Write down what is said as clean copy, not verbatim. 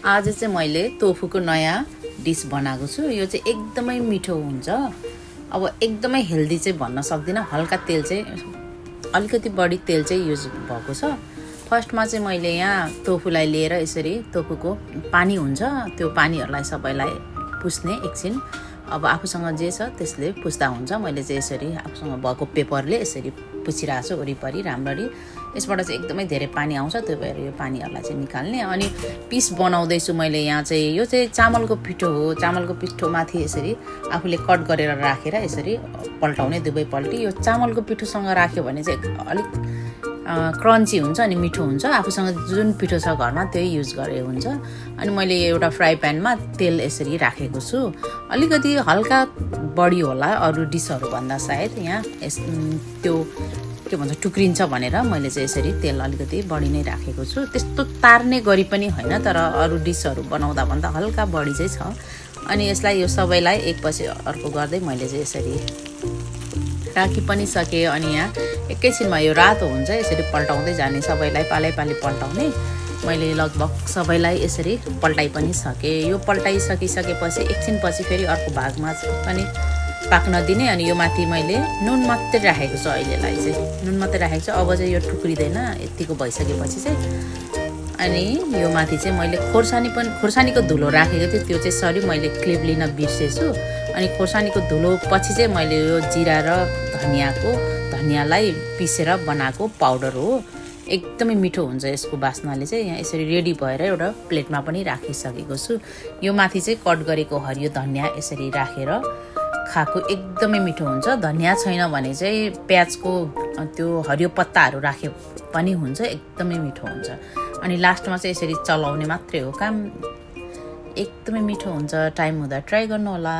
आज चाहिँ मैले टोफूको नयाँ डिस बनाएको छु। यो चाहिँ एकदमै मिठो हुन्छ। अब एकदमै हेल्दी चाहिँ भन्न सक्दिनँ, हल्का तेल चाहिँ अलिकति बढी तेल चाहिँ युज भएको छ। फर्स्टमा चाहिँ मैले यहाँ टोफूलाई लिएर यसरी टोफूको पानी हुन्छ त्यो पानीहरूलाई सबैलाई पुस्ने एकछिन। अब आफूसँग जे छ त्यसले पुस्दा हुन्छ। मैले चाहिँ यसरी आफूसँग भएको पेपरले यसरी पुछिरहेको छु वरिपरि राम्ररी। यसबाट चाहिँ एकदमै धेरै पानी आउँछ, त्यो भएर यो पानीहरूलाई चाहिँ निकाल्ने। अनि पिस बनाउँदैछु मैले यहाँ चाहिँ। यो चाहिँ चामलको पिठो हो। चामलको पिठोमाथि यसरी आफूले कट गरेर राखेर यसरी पल्टाउने दुवैपल्टी। यो चामलको पिठोसँग राख्यो भने चाहिँ अलिक क्रन्ची हुन्छ अनि मिठो हुन्छ। आफूसँग जुन पिठो छ घरमा त्यही युज गरे हुन्छ। अनि मैले एउटा फ्राई प्यानमा तेल यसरी राखेको छु। अलिकति हल्का बढी होला अरू डिसहरूभन्दा सायद। यहाँ त्यो के भन्छ टुक्रिन्छ भनेर मैले चाहिँ यसरी तेल अलिकति बढी नै राखेको छु। त्यस्तो तार्ने गरी पनि होइन, तर अरू डिसहरू बनाउँदा भन्दा हल्का बढी चाहिँ छ। अनि यसलाई यो सबैलाई एकपछि अर्को गर्दै मैले चाहिँ यसरी राखी पनि सकेँ। अनि यहाँ एकैछिनमा यो रातो हुन्छ, यसरी पल्टाउँदै जाने, सबैलाई पालै पल्टाउने। मैले लगभग सबैलाई यसरी पल्टाइ पनि सकेँ। यो पल्टाइसकिसकेपछि एकछिनपछि फेरि अर्को भागमा पनि पाक्न दिने। अनि यो माथि मैले नुन मात्रै राखेको छु, अहिलेलाई चाहिँ नुन मात्रै राखेको छु। अब चाहिँ यो टुक्रिँदैन यतिको भइसकेपछि चाहिँ। अनि यो माथि चाहिँ मैले खोर्सानीको धुलो राखेको थिएँ, त्यो चाहिँ सरी मैले क्लिप लिन बिर्सेछु। अनि खोर्सानीको धुलो पछि चाहिँ मैले यो जिरा र धनियालाई पिसेर बनाएको पाउडर हो। एकदमै मिठो हुन्छ यसको बास्नाले चाहिँ। यहाँ यसरी रेडी भएर एउटा प्लेटमा पनि राखिसकेको छु। यो माथि चाहिँ कट गरेको हरियो धनिया यसरी राखेर खाएको एकदमै मिठो हुन्छ। धनिया छैन भने चाहिँ प्याजको त्यो हरियो पत्ताहरू राखे पनि हुन्छ, एकदमै मिठो हुन्छ। अनि लास्टमा चाहिँ यसरी चलाउने मात्रै हो काम। एकदमै मिठो हुन्छ। टाइम हुँदा ट्राई गर्नु होला।